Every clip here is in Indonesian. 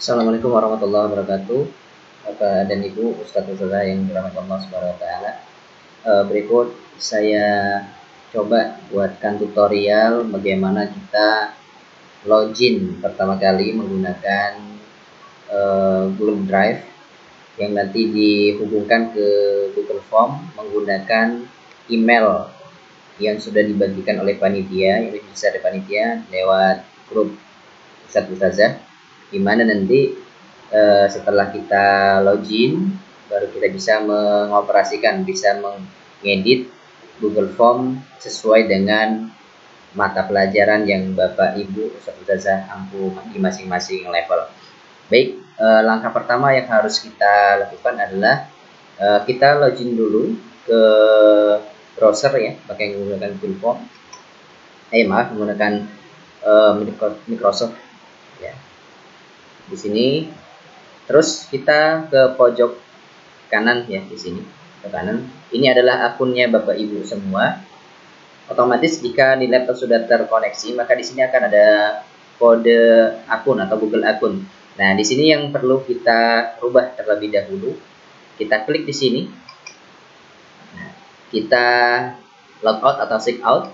Assalamualaikum warahmatullahi wabarakatuh. Bapak dan Ibu, Ustadz Ustazah yang dirahmati Allah Subhanahu wa taala. Berikut saya coba buatkan tutorial bagaimana kita login pertama kali menggunakan Google Drive yang nanti dihubungkan ke Google Form menggunakan email yang sudah dibagikan oleh panitia, yang bisa dari panitia lewat grup Ustadz Ustazah, di mana nanti setelah kita login baru kita bisa mengoperasikan, bisa mengedit Google Form sesuai dengan mata pelajaran yang Bapak Ibu Ustazah ampu di masing-masing level. Baik, langkah pertama yang harus kita lakukan adalah kita login dulu ke browser ya, pakai menggunakan Google Form. Menggunakan Microsoft ya. Di sini terus kita ke pojok kanan ya, di sini ke kanan. Ini adalah akunnya Bapak Ibu semua. Otomatis jika di laptop sudah terkoneksi, maka di sini akan ada kode akun atau Google akun. Nah, di sini yang perlu kita rubah terlebih dahulu. Kita klik di sini. Nah, kita logout atau sign out.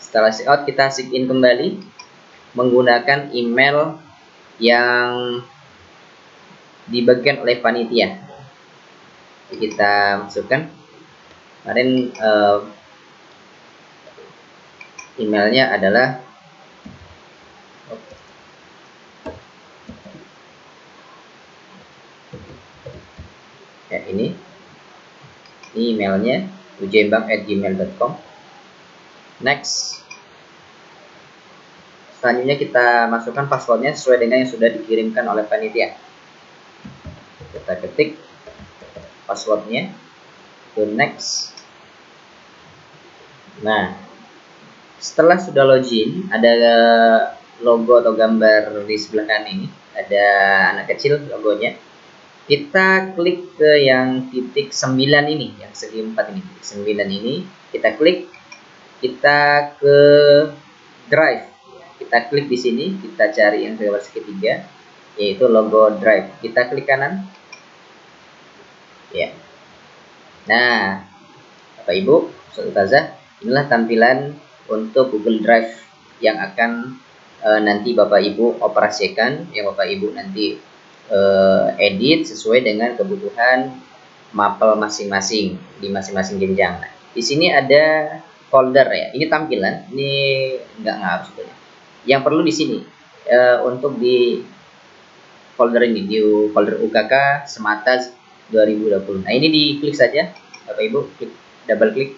Setelah sign out, kita sign in kembali menggunakan email yang dibagikan oleh panitia. Jadi kita masukkan kemarin emailnya adalah ya, ini emailnya ujbank@gmail.com. Next, selanjutnya kita masukkan passwordnya sesuai dengan yang sudah dikirimkan oleh panitia. Kita ketik passwordnya, ke next. Nah, setelah sudah login, ada logo atau gambar di sebelah kanan ini, ada anak kecil logonya. Kita klik ke yang titik 9 ini, yang segi 4 ini, titik 9 ini, kita klik, kita ke Drive. Kita klik di sini, kita cari yang gambar segitiga, yaitu logo Drive. Kita klik kanan. Ya. Nah, Bapak Ibu, Ustazah, inilah tampilan untuk Google Drive yang akan nanti Bapak Ibu operasikan, yang Bapak Ibu nanti edit sesuai dengan kebutuhan mapel masing-masing di masing-masing jenjang. Nah, di sini ada folder ya. Ini tampilan, ini nggak ngaruh sebetulnya. Yang perlu di sini untuk di folder ini, di folder UKK Semata 2020. Nah, ini diklik saja, Bapak Ibu, klik, double klik.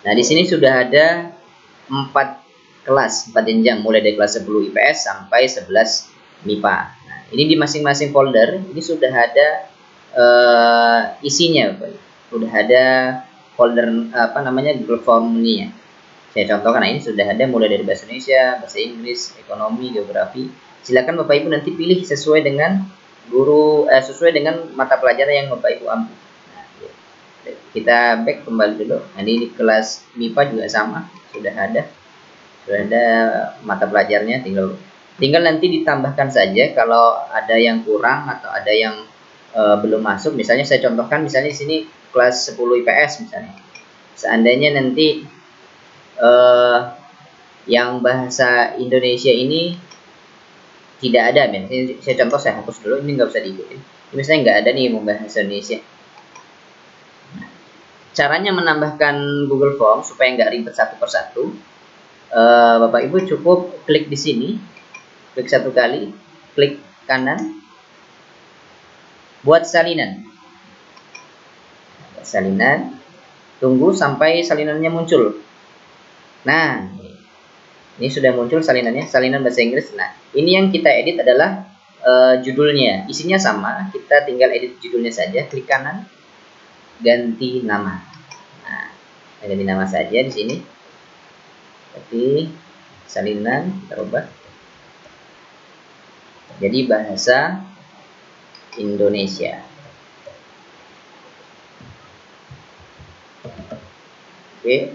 Nah, di sini sudah ada 4 kelas, 4 jenjang, mulai dari kelas 10 IPS sampai 11 MIPA. Nah, ini di masing-masing folder ini sudah ada isinya, Bapak. Sudah ada folder Google Form ini ya. Saya contohkan, nah ini sudah ada mulai dari bahasa Indonesia, bahasa Inggris, ekonomi, geografi. Silakan Bapak Ibu nanti pilih sesuai dengan sesuai dengan mata pelajaran yang Bapak Ibu ambil. Nah, kita back kembali dulu. Nah, ini di kelas MIPA juga sama, sudah ada mata pelajarannya, tinggal nanti ditambahkan saja kalau ada yang kurang atau ada yang belum masuk. Misalnya saya contohkan, misalnya di sini kelas 10 IPS misalnya. Seandainya nanti yang bahasa Indonesia ini tidak ada, saya contoh, saya hapus dulu, ini nggak usah diikutin. Ini misalnya nggak ada nih mau bahasa Indonesia. Nah, caranya menambahkan Google Form supaya nggak ribet satu persatu, Bapak Ibu cukup klik di sini, klik satu kali, klik kanan, buat salinan. Tunggu sampai salinannya muncul. Nah, ini sudah muncul salinannya, salinan bahasa Inggris. Nah, ini yang kita edit adalah judulnya. Isinya sama, kita tinggal edit judulnya saja. Klik kanan, ganti nama. Nah, ganti nama saja di sini. Tapi salinan terubah jadi bahasa Indonesia. Oke,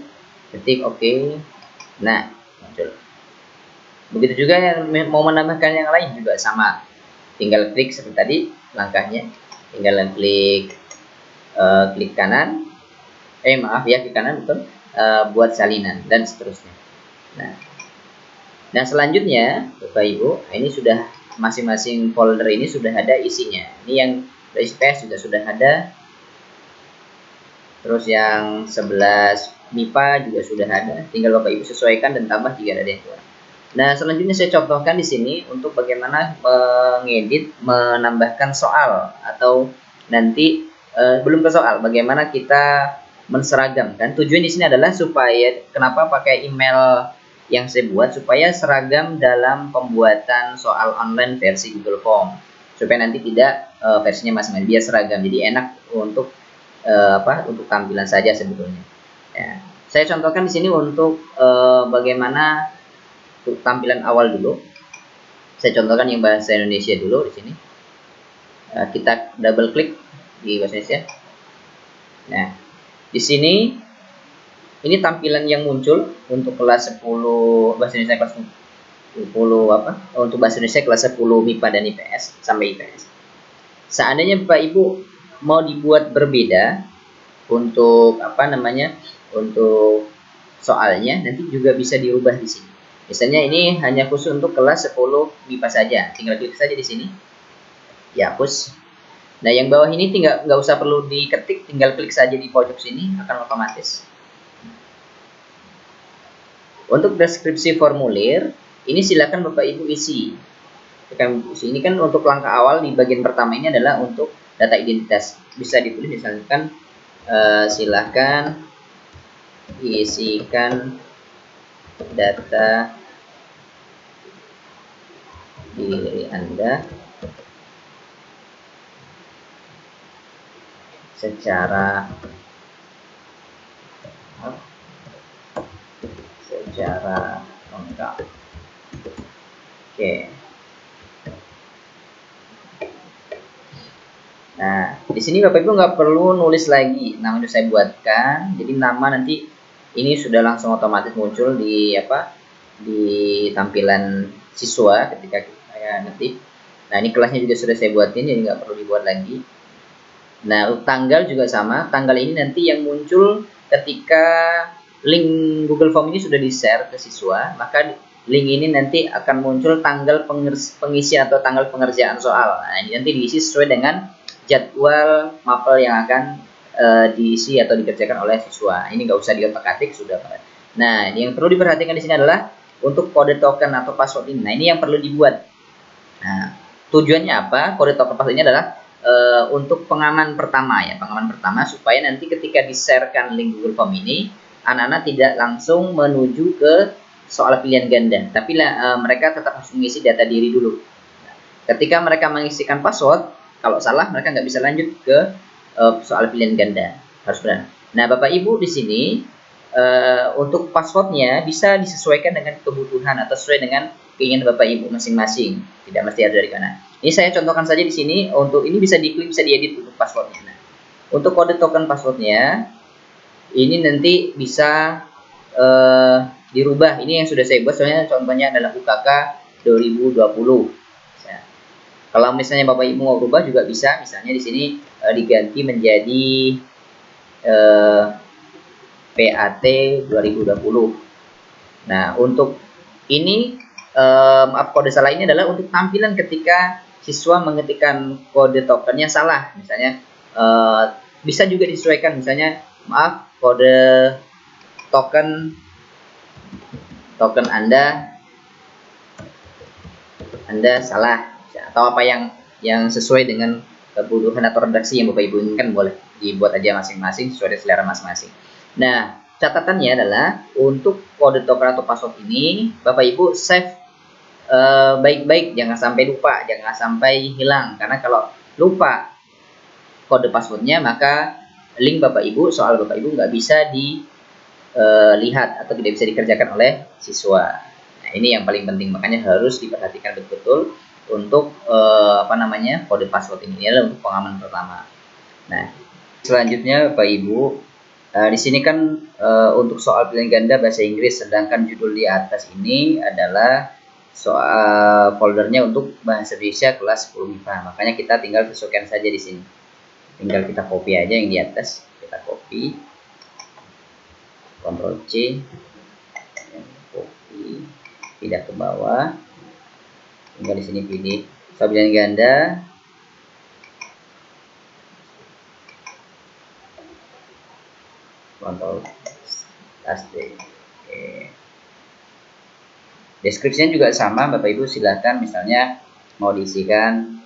ketik oke. Nah, muncul. Begitu juga yang mau menambahkan yang lain juga sama. Tinggal klik seperti tadi langkahnya. Tinggal klik klik kanan. Maaf ya, klik kanan betul. Buat salinan dan seterusnya. Nah, selanjutnya Bapak Ibu, ini sudah masing-masing folder ini sudah ada isinya. Ini yang IPS juga sudah ada. Terus yang 11 MIPA juga sudah ada. Tinggal Bapak Ibu sesuaikan dan tambah jika ada yang kurang. Nah, selanjutnya saya contohkan di sini untuk bagaimana mengedit, menambahkan soal atau nanti belum ke soal, bagaimana kita menseragamkan. Tujuan di sini adalah supaya kenapa pakai email yang saya buat supaya seragam dalam pembuatan soal online versi Google Form. Supaya nanti tidak versinya masing-masing, biar seragam. Jadi enak untuk untuk tampilan saja sebetulnya. Ya. Saya contohkan di sini untuk bagaimana untuk tampilan awal dulu. Saya contohkan yang bahasa Indonesia dulu di sini. Kita double klik di bahasa Indonesia. Nah, di sini ini tampilan yang muncul untuk kelas 10 bahasa Indonesia kelas 10 untuk bahasa Indonesia kelas 10 MIPA dan IPS sampai IPS. Seandainya Bapak Ibu mau dibuat berbeda untuk untuk soalnya, nanti juga bisa dirubah di sini. Misalnya ini hanya khusus untuk kelas 10 MIPA saja, tinggal klik saja di sini, dihapus. Nah, yang bawah ini nggak usah perlu diketik, tinggal klik saja di pojok sini, akan otomatis. Untuk deskripsi formulir, ini silakan Bapak Ibu isi. Ini kan untuk langkah awal di bagian pertama ini adalah untuk data identitas. Bisa ditulis misalkan silakan isikan data diri Anda secara lengkap. Oke. Nah, di sini Bapak Ibu nggak perlu nulis lagi. Nama itu saya buatkan. Jadi nama nanti ini sudah langsung otomatis muncul di di tampilan siswa ketika saya ngetik. Nah, ini kelasnya juga sudah saya buatin, jadi nggak perlu dibuat lagi. Nah, tanggal juga sama. Tanggal ini nanti yang muncul ketika link Google Form ini sudah di-share ke siswa, maka link ini nanti akan muncul tanggal pengisian atau tanggal pengerjaan soal. Nah, ini nanti diisi sesuai dengan jadwal mapel yang akan diisi atau dikerjakan oleh siswa. Ini nggak usah diotak-atik, sudah. Nah, yang perlu diperhatikan di sini adalah untuk kode token atau password ini. Nah, ini yang perlu dibuat. Nah, tujuannya apa? Kode token password ini adalah untuk pengaman pertama ya, pengaman pertama supaya nanti ketika di-sharekan link Google Form ini, anak-anak tidak langsung menuju ke soal pilihan ganda, tapi mereka tetap harus mengisi data diri dulu. Ketika mereka mengisikan password, kalau salah mereka nggak bisa lanjut ke soal pilihan ganda, harus benar. Nah, Bapak Ibu di sini untuk passwordnya bisa disesuaikan dengan kebutuhan atau sesuai dengan keinginan Bapak Ibu masing-masing, tidak mesti ada dari mana. Ini saya contohkan saja di sini. Untuk ini bisa diklik, bisa diedit untuk passwordnya. Nah, untuk kode token passwordnya ini nanti bisa dirubah. Ini yang sudah saya buat, soalnya contohnya adalah UKK 2020. Nah, kalau misalnya Bapak Ibu mau rubah juga bisa. Misalnya di sini diganti menjadi PAT 2020. Nah, untuk ini kode salah ini adalah untuk tampilan ketika siswa mengetikkan kode tokennya salah. Misalnya bisa juga disesuaikan, misalnya maaf kode token Anda salah, atau apa yang sesuai dengan kebutuhan atau redaksi yang Bapak Ibu inginkan, boleh dibuat aja masing-masing sesuai selera masing-masing. Nah, catatannya adalah untuk kode token atau password ini Bapak Ibu save baik-baik, jangan sampai lupa, jangan sampai hilang, karena kalau lupa kode passwordnya maka link Bapak Ibu, soal Bapak Ibu nggak bisa dilihat atau tidak bisa dikerjakan oleh siswa. Nah, ini yang paling penting, makanya harus diperhatikan betul-betul untuk kode password ini adalah untuk pengaman pertama. Nah, selanjutnya Bapak Ibu, di sini kan untuk soal pilihan ganda bahasa Inggris, sedangkan judul di atas ini adalah soal foldernya untuk bahasa Indonesia kelas 10 MIPA. Makanya kita tinggal sesuaikan saja di sini. Tinggal kita copy aja yang di atas, kita copy, Ctrl C, copy, pindah ke bawah, tinggal di sini pilih pilihan ganda, Ctrl Alt D. Deskripsinya juga sama, Bapak Ibu silahkan, misalnya mau diisikan,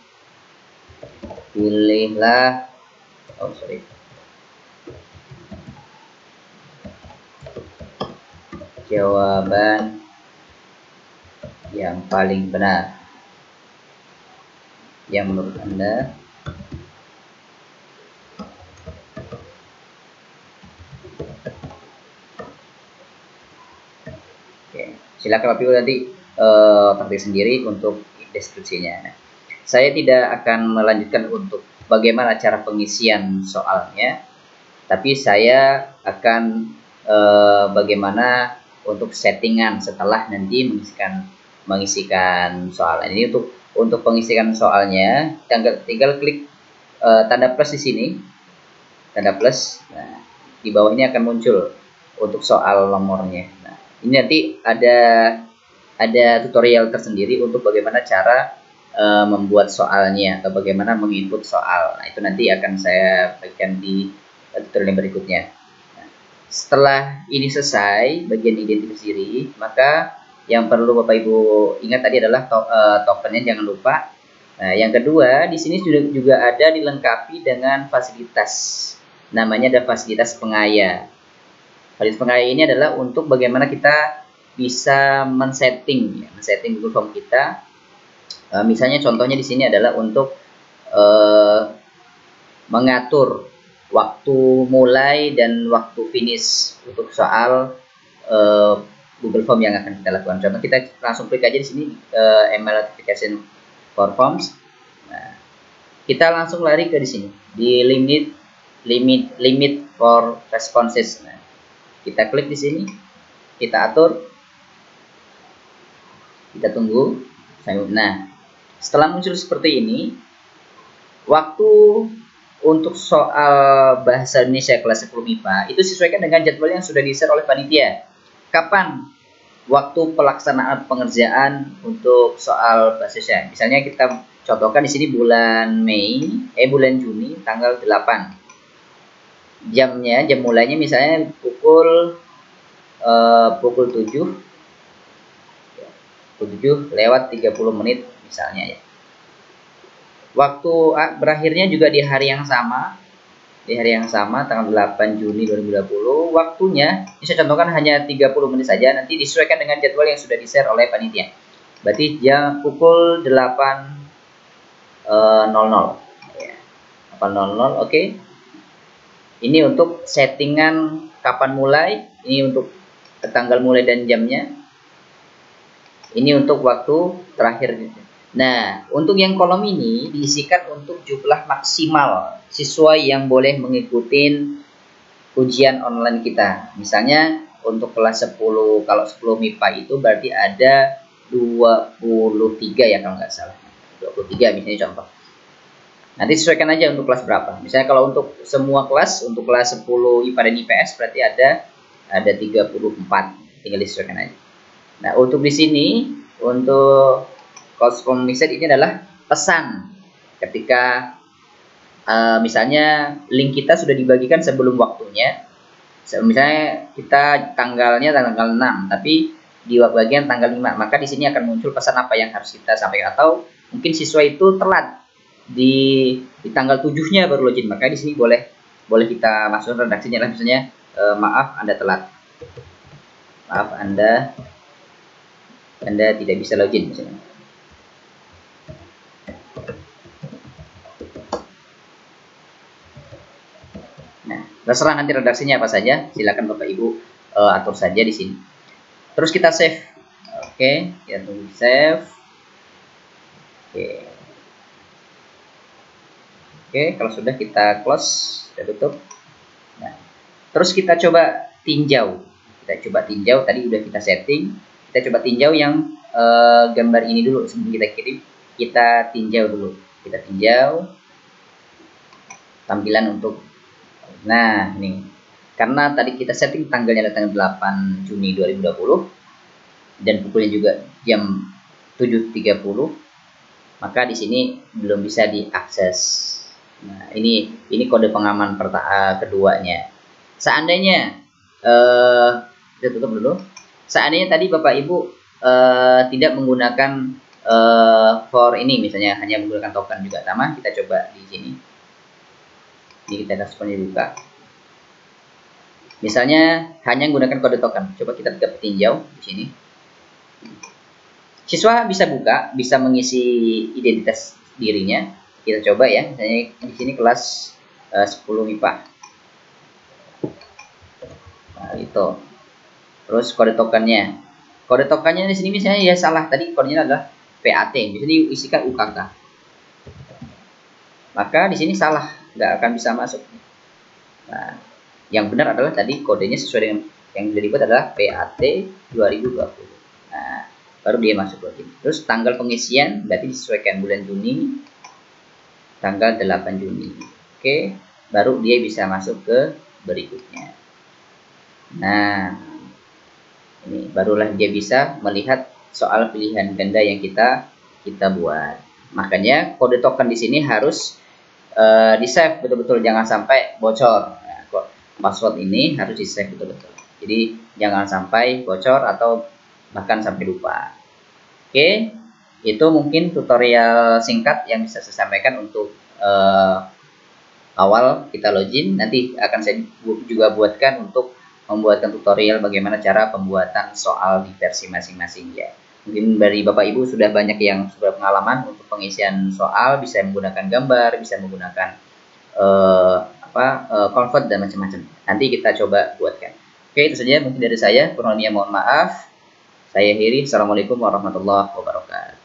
pilihlah, jawaban yang paling benar yang menurut Anda. Oke, silakan Bapak Ibu nanti ketik sendiri untuk deskripsinya. Nah, saya tidak akan melanjutkan untuk bagaimana cara pengisian soalnya, tapi saya akan bagaimana untuk settingan setelah nanti mengisikan soal. Ini untuk pengisian soalnya, tinggal klik tanda plus di sini, tanda plus. Nah, di bawah ini akan muncul untuk soal nomornya. Nah, ini nanti ada tutorial tersendiri untuk bagaimana cara membuat soalnya atau bagaimana menginput soal. Nah, itu nanti akan saya bagikan di tutorial berikutnya. Nah, setelah ini selesai bagian identifikasi diri, maka yang perlu Bapak Ibu ingat tadi adalah tokennya, jangan lupa. Nah, yang kedua di sini juga ada dilengkapi dengan fasilitas, namanya ada fasilitas pengaya. Fasilitas pengaya ini adalah untuk bagaimana kita bisa men-setting Google Form kita. Misalnya contohnya di sini adalah untuk mengatur waktu mulai dan waktu finish untuk soal Google Form yang akan kita lakukan. Contoh, kita langsung klik aja di sini email notification for forms. Nah, kita langsung lari ke di sini di limit for responses. Nah, kita klik di sini, kita atur, kita tunggu. Nah, setelah muncul seperti ini, waktu untuk soal bahasa Indonesia kelas 10 MIPA itu sesuaikan dengan jadwal yang sudah di-share oleh panitia. Kapan waktu pelaksanaan pengerjaan untuk soal bahasa Indonesia? Misalnya kita contohkan di sini bulan Juni tanggal 8. Jam mulainya misalnya pukul 7 lewat 30 menit misalnya ya. Waktu berakhirnya juga di hari yang sama, tanggal 8 Juni 2020. Waktunya saya contohkan hanya 30 menit saja, nanti disesuaikan dengan jadwal yang sudah di-share oleh panitia. Berarti jam pukul 8.00 ya. 8.00, oke. Ini untuk settingan kapan mulai, ini untuk tanggal mulai dan jamnya. Ini untuk waktu terakhir. Nah, untuk yang kolom ini diisikan untuk jumlah maksimal siswa yang boleh mengikuti ujian online kita. Misalnya untuk kelas 10, kalau 10 MIPA itu berarti ada 23 ya kalau nggak salah. 23 misalnya contoh. Nanti sesuaikan aja untuk kelas berapa. Misalnya kalau untuk semua kelas, untuk kelas 10 IPA dan IPS berarti ada 34. Tinggal disesuaikan aja. Nah, untuk di sini, untuk course commission ini adalah pesan ketika misalnya link kita sudah dibagikan sebelum waktunya. Misalnya kita tanggalnya tanggal 6, tapi di bagian tanggal 5, maka di sini akan muncul pesan apa yang harus kita sampaikan. Atau mungkin siswa itu telat di tanggal 7-nya baru login, maka di sini boleh kita masukkan redaksinya lah, misalnya maaf Anda telat. Maaf Anda tidak bisa login misalnya. Nah, terserah nanti redaksinya apa saja, silakan Bapak Ibu atur saja di sini. Terus kita save. Oke, kita tunggu save. Oke, kalau sudah kita close, kita tutup. Nah, terus kita coba tinjau. Tadi udah kita setting. Kita coba tinjau yang gambar ini dulu sebelum kita kirim. Kita tinjau dulu. Kita tinjau tampilan untuk, nah ini karena tadi kita setting tanggalnya adalah tanggal 8 Juni 2020 dan pukulnya juga jam 7.30, maka di sini belum bisa diakses. Nah, ini kode pengaman keduanya. Seandainya kita tutup dulu. Seandainya tadi Bapak Ibu tidak menggunakan for ini, misalnya hanya menggunakan token juga sama, kita coba di sini. Ini kita responnya buka. Misalnya hanya menggunakan kode token. Coba kita tinjau di sini. Siswa bisa buka, bisa mengisi identitas dirinya. Kita coba ya, misalnya di sini kelas 10 MIPA. Nah, itu. Terus kode tokennya. Kode tokennya di sini misalnya ya salah, tadi kodenya adalah PAT, bisa diisikan UKK. Maka di sini salah, nggak akan bisa masuk. Nah, yang benar adalah tadi kodenya sesuai dengan yang sudah dibuat adalah PAT 2020. Nah, baru dia masuk login. Terus tanggal pengisian berarti disesuaikan bulan Juni, tanggal 8 Juni. Oke, baru dia bisa masuk ke berikutnya. Nah, ini barulah dia bisa melihat soal pilihan ganda yang kita buat. Makanya kode token di sini harus di save betul-betul, jangan sampai bocor. Nah, password ini harus di save betul-betul. Jadi jangan sampai bocor atau bahkan sampai lupa. Oke, itu mungkin tutorial singkat yang bisa saya sampaikan untuk awal kita login. Nanti akan saya juga buatkan untuk membuatkan tutorial bagaimana cara pembuatan soal di versi masing-masing ya. Mungkin dari Bapak Ibu sudah banyak yang sudah pengalaman untuk pengisian soal, bisa menggunakan gambar, bisa menggunakan convert dan macam-macam. Nanti kita coba buatkan. Oke, itu saja mungkin dari saya. Kurang lebihnya mohon maaf. Saya akhiri. Assalamualaikum warahmatullahi wabarakatuh.